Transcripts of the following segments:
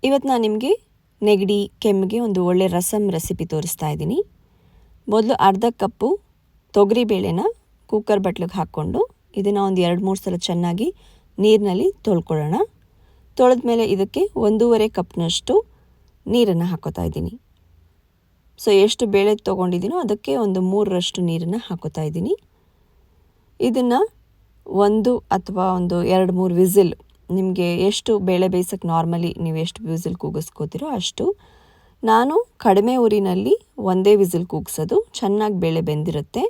ಇವತ್ತು ನಾನು ನಿಮಗೆ ನೆಗಡಿ ಕೆಮ್ಮಿಗೆ ಒಂದು ಒಳ್ಳೆ ರಸಮ್ ರೆಸಿಪಿ ತೋರಿಸ್ತಾ ಇದ್ದೀನಿ. ಮೊದಲು ಅರ್ಧ ಕಪ್ಪು ತೊಗರಿಬೇಳೆನ ಕುಕ್ಕರ್ ಬಟ್ಲಿಗೆ ಹಾಕ್ಕೊಂಡು ಇದನ್ನು ಒಂದು 2-3 ಸಲ ಚೆನ್ನಾಗಿ ನೀರಿನಲ್ಲಿ ತೊಳ್ಕೊಳ್ಳೋಣ. ತೊಳೆದ ಮೇಲೆ ಇದಕ್ಕೆ 1.5 ಕಪ್ನಷ್ಟು ನೀರನ್ನು ಹಾಕೋತಾ ಇದ್ದೀನಿ. ಸೊ ಎಷ್ಟು ಬೇಳೆ ತೊಗೊಂಡಿದ್ದೀನೋ ಅದಕ್ಕೆ ಒಂದು 3ರಷ್ಟು ನೀರನ್ನು ಹಾಕೋತಾ ಇದ್ದೀನಿ. ಇದನ್ನು 1 ಅಥವಾ ಒಂದು 2-3 ವಿಸಿಲ್, ನಿಮಗೆ ಎಷ್ಟು ಬೇಳೆ ಬೇಯಿಸೋಕ್ಕೆ ನಾರ್ಮಲಿ ನೀವು ಎಷ್ಟು ವಿಸಿಲ್ ಕೂಗಿಸ್ಕೋತೀರೋ ಅಷ್ಟು. ನಾನು ಕಡಿಮೆ ಉರಿನಲ್ಲಿ ಒಂದೇ ವಿಸಿಲ್ ಕೂಗಿಸೋದು, ಚೆನ್ನಾಗಿ ಬೇಳೆ ಬೆಂದಿರುತ್ತೆ.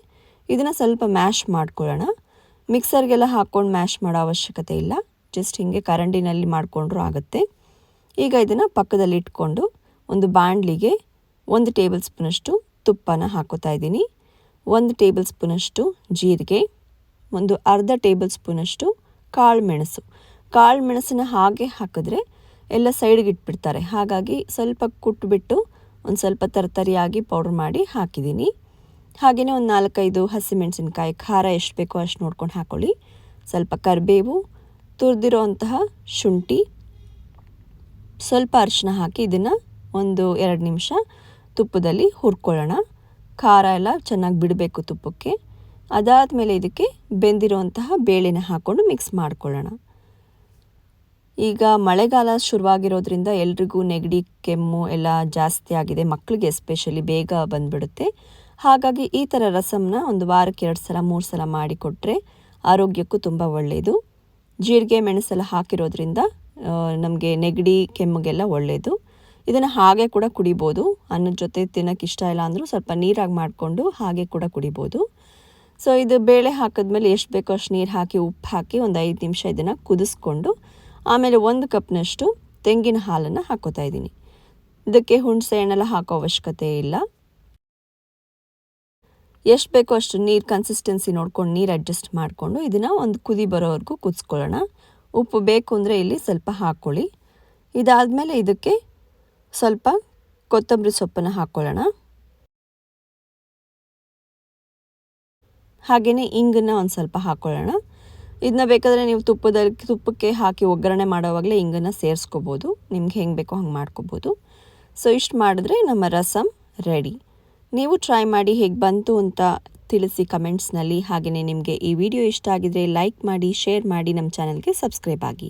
ಇದನ್ನು ಸ್ವಲ್ಪ ಮ್ಯಾಶ್ ಮಾಡ್ಕೊಳ್ಳೋಣ. ಮಿಕ್ಸರ್ಗೆಲ್ಲ ಹಾಕ್ಕೊಂಡು ಮ್ಯಾಶ್ ಮಾಡೋ ಅವಶ್ಯಕತೆ ಇಲ್ಲ, ಜಸ್ಟ್ ಹೀಗೆ ಕರಂಡಿನಲ್ಲಿ ಮಾಡಿಕೊಂಡ್ರೂ ಆಗುತ್ತೆ. ಈಗ ಇದನ್ನು ಪಕ್ಕದಲ್ಲಿ ಇಟ್ಕೊಂಡು ಒಂದು ಬಾಣಲಿಗೆ 1 ಟೇಬಲ್ ಸ್ಪೂನಷ್ಟು ತುಪ್ಪನ ಹಾಕೋತಾ ಇದ್ದೀನಿ. 1 ಟೇಬಲ್ ಸ್ಪೂನಷ್ಟು ಜೀರಿಗೆ, ಒಂದು ಅರ್ಧ ಟೇಬಲ್ ಸ್ಪೂನಷ್ಟು ಕಾಳು ಮೆಣಸನ್ನ ಹಾಗೆ ಹಾಕಿದ್ರೆ ಎಲ್ಲ ಸೈಡ್ಗೆ ಇಟ್ಬಿಡ್ತಾರೆ. ಹಾಗಾಗಿ ಸ್ವಲ್ಪ ಕುಟ್ಬಿಟ್ಟು ಒಂದು ಸ್ವಲ್ಪ ತರತರಿಯಾಗಿ ಪೌಡ್ರ್ ಮಾಡಿ ಹಾಕಿದ್ದೀನಿ. ಹಾಗೆಯೇ ಒಂದು 4-5 ಹಸಿಮೆಣಸಿನ್ಕಾಯಿ, ಖಾರ ಎಷ್ಟು ಬೇಕೋ ಅಷ್ಟು ನೋಡ್ಕೊಂಡು ಹಾಕ್ಕೊಳ್ಳಿ. ಸ್ವಲ್ಪ ಕರಿಬೇವು, ತುರಿದಿರೋ ಅಂತಹ ಶುಂಠಿ, ಸ್ವಲ್ಪ ಅರಿಶಿನ ಹಾಕಿ ಇದನ್ನು ಒಂದು 2 ನಿಮಿಷ ತುಪ್ಪದಲ್ಲಿ ಹುರ್ಕೊಳ್ಳೋಣ. ಖಾರ ಎಲ್ಲ ಚೆನ್ನಾಗಿ ಬಿಡಬೇಕು ತುಪ್ಪಕ್ಕೆ. ಅದಾದಮೇಲೆ ಇದಕ್ಕೆ ಬೆಂದಿರುವಂತಹ ಬೇಳೆನ ಹಾಕ್ಕೊಂಡು ಮಿಕ್ಸ್ ಮಾಡ್ಕೊಳ್ಳೋಣ. ಈಗ ಮಳೆಗಾಲ ಶುರುವಾಗಿರೋದ್ರಿಂದ ಎಲ್ರಿಗೂ ನೆಗಡಿ ಕೆಮ್ಮು ಎಲ್ಲ ಜಾಸ್ತಿ ಆಗಿದೆ, ಮಕ್ಕಳಿಗೆ ಎಸ್ಪೆಷಲಿ ಬೇಗ ಬಂದುಬಿಡುತ್ತೆ. ಹಾಗಾಗಿ ಈ ಥರ ರಸಮ್ನ ಒಂದು ವಾರಕ್ಕೆ 2 ಸಲ 3 ಸಲ ಮಾಡಿಕೊಟ್ರೆ ಆರೋಗ್ಯಕ್ಕೂ ತುಂಬ ಒಳ್ಳೆಯದು. ಜೀರಿಗೆ ಮೆಣಸೆಲ್ಲ ಹಾಕಿರೋದ್ರಿಂದ ನಮಗೆ ನೆಗಡಿ ಕೆಮ್ಮಿಗೆಲ್ಲ ಒಳ್ಳೆಯದು. ಇದನ್ನು ಹಾಗೆ ಕೂಡ ಕುಡಿಬೋದು. ಅನ್ನದ ಜೊತೆ ತಿನ್ನೋಕ್ಕೆ ಇಷ್ಟ ಇಲ್ಲ ಅಂದರೂ ಸ್ವಲ್ಪ ನೀರಾಗಿ ಮಾಡಿಕೊಂಡು ಹಾಗೆ ಕೂಡ ಕುಡಿಬೋದು. ಸೊ ಇದು ಬೇಳೆ ಹಾಕಿದ್ಮೇಲೆ ಎಷ್ಟು ಬೇಕೋ ಅಷ್ಟು ನೀರು ಹಾಕಿ ಉಪ್ಪು ಹಾಕಿ ಒಂದು 5 ನಿಮಿಷ ಇದನ್ನು ಕುದಿಸ್ಕೊಂಡು ಆಮೇಲೆ 1 ಕಪ್ನಷ್ಟು ತೆಂಗಿನ ಹಾಲನ್ನು ಹಾಕೋತಾ ಇದ್ದೀನಿ. ಇದಕ್ಕೆ ಹುಣಸೆ ಹಣ್ಣೆಲ್ಲ ಹಾಕೋ ಅವಶ್ಯಕತೆ ಇಲ್ಲ. ಎಷ್ಟು ಬೇಕೋ ಅಷ್ಟು ನೀರು ಕನ್ಸಿಸ್ಟೆನ್ಸಿ ನೋಡ್ಕೊಂಡು ನೀರು ಅಡ್ಜಸ್ಟ್ ಮಾಡಿಕೊಂಡು ಇದನ್ನು ಒಂದು ಕುದಿ ಬರೋವರೆಗೂ ಕುದಿಸ್ಕೊಳ್ಳೋಣ. ಉಪ್ಪು ಬೇಕು ಅಂದರೆ ಇಲ್ಲಿ ಸ್ವಲ್ಪ ಹಾಕ್ಕೊಳ್ಳಿ. ಇದಾದಮೇಲೆ ಇದಕ್ಕೆ ಸ್ವಲ್ಪ ಕೊತ್ತಂಬರಿ ಸೊಪ್ಪನ್ನು ಹಾಕ್ಕೊಳ್ಳೋಣ. ಹಾಗೆಯೇ ಇಂಗನ್ನು ಒಂದು ಸ್ವಲ್ಪ ಹಾಕ್ಕೊಳ್ಳೋಣ. ಇದನ್ನ ಬೇಕಾದರೆ ನೀವು ತುಪ್ಪಕ್ಕೆ ಹಾಕಿ ಒಗ್ಗರಣೆ ಮಾಡೋವಾಗಲೇ ಇಂಗನ್ನು ಸೇರಿಸ್ಕೋಬೋದು, ನಿಮ್ಗೆ ಹೆಂಗೆ ಬೇಕೋ ಹಂಗೆ ಮಾಡ್ಕೋಬೋದು. ಸೊ ಇಷ್ಟು ಮಾಡಿದ್ರೆ ನಮ್ಮ ರಸಮ್ ರೆಡಿ. ನೀವು ಟ್ರೈ ಮಾಡಿ ಹೇಗೆ ಬಂತು ಅಂತ ತಿಳಿಸಿ ಕಮೆಂಟ್ಸ್ನಲ್ಲಿ. ಹಾಗೆಯೇ ನಿಮಗೆ ಈ ವಿಡಿಯೋ ಇಷ್ಟ ಆಗಿದರೆ ಲೈಕ್ ಮಾಡಿ, ಶೇರ್ ಮಾಡಿ, ನಮ್ಮ ಚಾನಲ್ಗೆ ಸಬ್ಸ್ಕ್ರೈಬ್ ಆಗಿ.